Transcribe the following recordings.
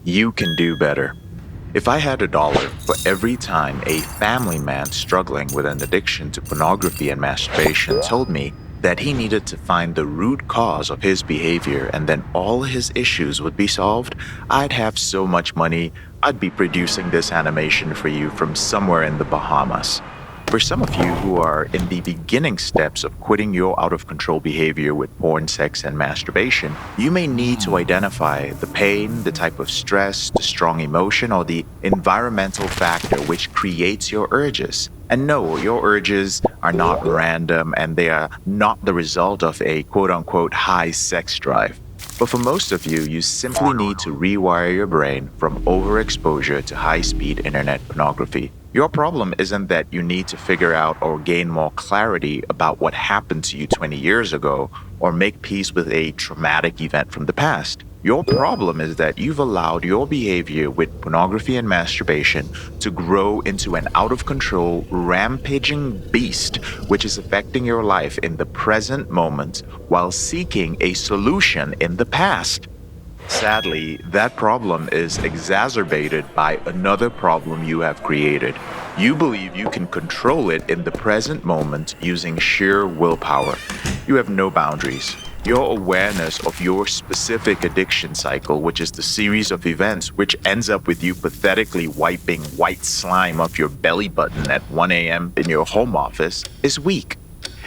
You can do better. If I had $1 for every time a family man struggling with an addiction to pornography and masturbation told me that he needed to find the root cause of his behavior and then all his issues would be solved, I'd have so much money, I'd be producing this animation for you from somewhere in the Bahamas. For some of you who are in the beginning steps of quitting your out of control behavior with porn, sex, and masturbation, you may need to identify the pain, the type of stress, the strong emotion, or the environmental factor which creates your urges. And no, your urges are not random and they are not the result of a quote unquote high sex drive. But for most of you, you simply need to rewire your brain from overexposure to high-speed internet pornography. Your problem isn't that you need to figure out or gain more clarity about what happened to you 20 years ago or make peace with a traumatic event from the past. Your problem is that you've allowed your behavior with pornography and masturbation to grow into an out-of-control, rampaging beast which is affecting your life in the present moment while seeking a solution in the past. Sadly, that problem is exacerbated by another problem you have created. You believe you can control it in the present moment using sheer willpower. You have no boundaries. Your awareness of your specific addiction cycle, which is the series of events which ends up with you pathetically wiping white slime off your belly button at 1 a.m. in your home office, is weak.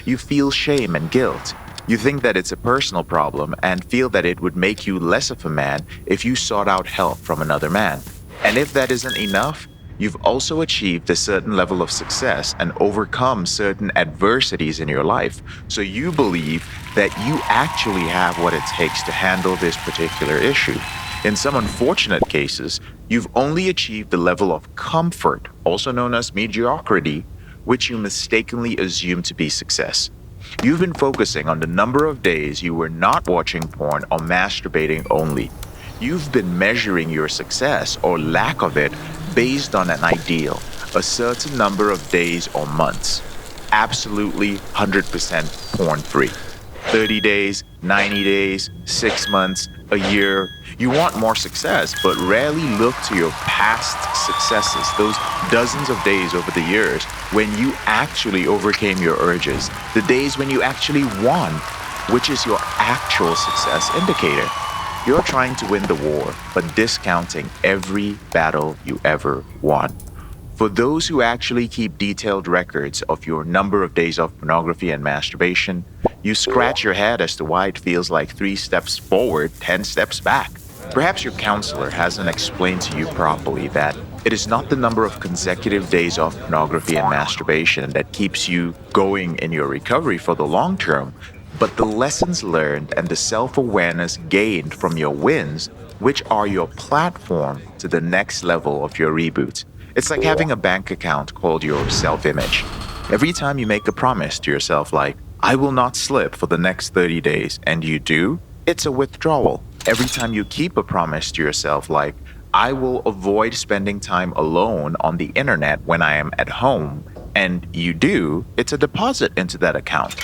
You feel shame and guilt. You think that it's a personal problem and feel that it would make you less of a man if you sought out help from another man. And if that isn't enough, you've also achieved a certain level of success and overcome certain adversities in your life. So you believe that you actually have what it takes to handle this particular issue. In some unfortunate cases, you've only achieved the level of comfort, also known as mediocrity, which you mistakenly assume to be success. You've been focusing on the number of days you were not watching porn or masturbating only. You've been measuring your success or lack of it based on an ideal, a certain number of days or months. Absolutely 100% porn-free. 30 days, 90 days, 6 months, a year. You want more success, but rarely look to your past successes, those dozens of days over the years when you actually overcame your urges, the days when you actually won, which is your actual success indicator. You're trying to win the war, but discounting every battle you ever won. For those who actually keep detailed records of your number of days of pornography and masturbation, you scratch your head as to why it feels like 3 steps forward, 10 steps back. Perhaps your counselor hasn't explained to you properly that it is not the number of consecutive days of pornography and masturbation that keeps you going in your recovery for the long term, but the lessons learned and the self-awareness gained from your wins, which are your platform to the next level of your reboot. It's like having a bank account called your self-image. Every time you make a promise to yourself like, I will not slip for the next 30 days, and you do, it's a withdrawal. Every time you keep a promise to yourself like, I will avoid spending time alone on the internet when I am at home, and you do, it's a deposit into that account.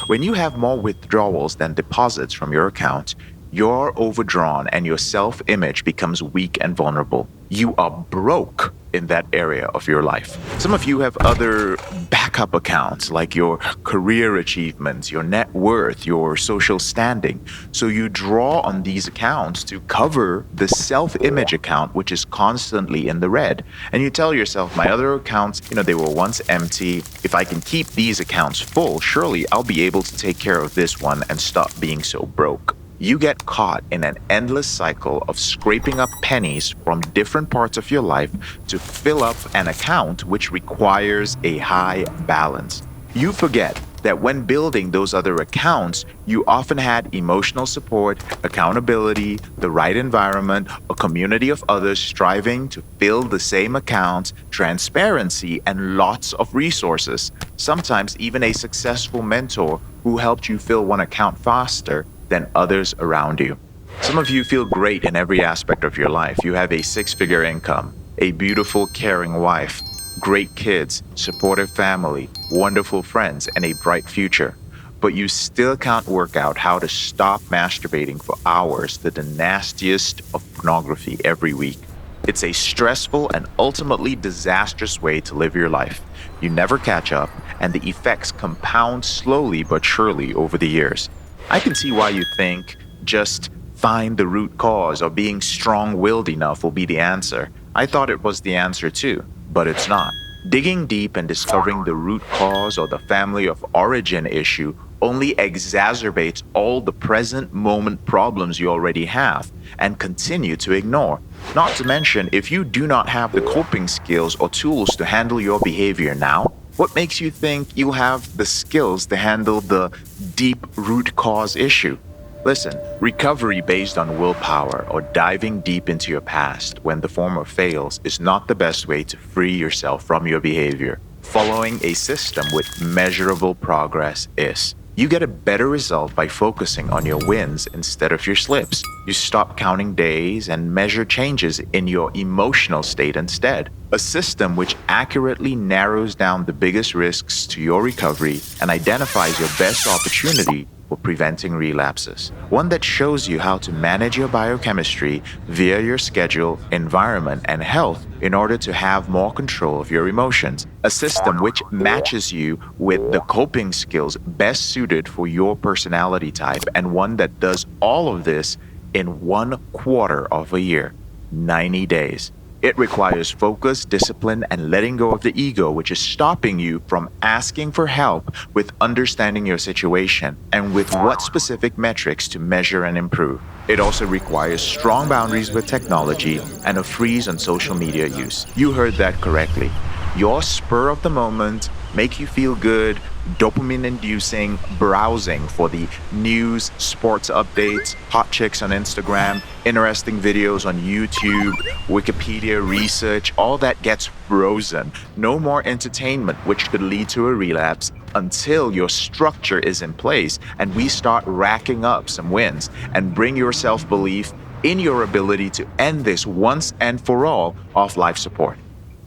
When you have more withdrawals than deposits from your account, you're overdrawn and your self-image becomes weak and vulnerable. You are broke in that area of your life. Some of you have other backup accounts like your career achievements, your net worth, your social standing. So you draw on these accounts to cover the self-image account, which is constantly in the red. And you tell yourself, my other accounts, they were once empty. If I can keep these accounts full, surely I'll be able to take care of this one and stop being so broke. You get caught in an endless cycle of scraping up pennies from different parts of your life to fill up an account which requires a high balance. You forget that when building those other accounts, you often had emotional support, accountability, the right environment, a community of others striving to fill the same accounts, transparency, and lots of resources. Sometimes even a successful mentor who helped you fill one account faster than others around you. Some of you feel great in every aspect of your life. You have a 6-figure income, a beautiful, caring wife, great kids, supportive family, wonderful friends, and a bright future. but you still can't work out how to stop masturbating for hours to the nastiest of pornography every week. It's a stressful and ultimately disastrous way to live your life. You never catch up, and the effects compound slowly but surely over the years. I can see why you think just find the root cause or being strong willed enough will be the answer. I thought it was the answer too, but it's not. Digging deep and discovering the root cause or the family of origin issue only exacerbates all the present moment problems you already have and continue to ignore. Not to mention, if you do not have the coping skills or tools to handle your behavior now, what makes you think you'll have the skills to handle the deep root cause issue? Listen, recovery based on willpower or diving deep into your past when the former fails is not the best way to free yourself from your behavior. Following a system with measurable progress is. You get a better result by focusing on your wins instead of your slips. You stop counting days and measure changes in your emotional state instead. A system which accurately narrows down the biggest risks to your recovery and identifies your best opportunity for preventing relapses. One that shows you how to manage your biochemistry via your schedule, environment, and health in order to have more control of your emotions. A system which matches you with the coping skills best suited for your personality type, and one that does all of this in 1/4 of a year, 90 days. It requires focus, discipline, and letting go of the ego, which is stopping you from asking for help with understanding your situation and with what specific metrics to measure and improve. It also requires strong boundaries with technology and a freeze on social media use. You heard that correctly. Your spur of the moment, make you feel good, dopamine-inducing browsing for the news, sports updates, hot chicks on Instagram, interesting videos on YouTube, Wikipedia research, all that gets frozen. No more entertainment, which could lead to a relapse until your structure is in place and we start racking up some wins and bring your self-belief in your ability to end this once and for all off life support.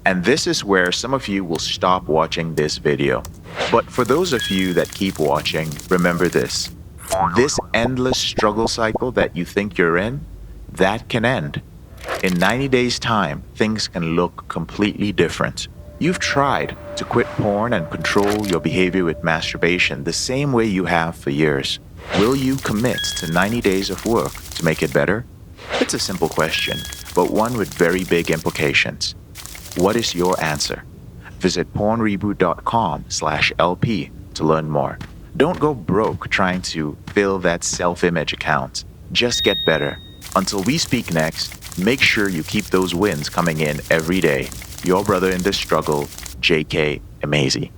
And this is where some of you will stop watching this video. But for those of you that keep watching, remember this. This endless struggle cycle that you think you're in, that can end. In 90 days' time, things can look completely different. You've tried to quit porn and control your behavior with masturbation the same way you have for years. Will you commit to 90 days of work to make it better? It's a simple question, but one with very big implications. What is your answer? Visit pornreboot.com/LP to learn more. Don't go broke trying to fill that self-image account. Just get better. Until we speak next, make sure you keep those wins coming in every day. Your brother in this struggle, JK Amazy.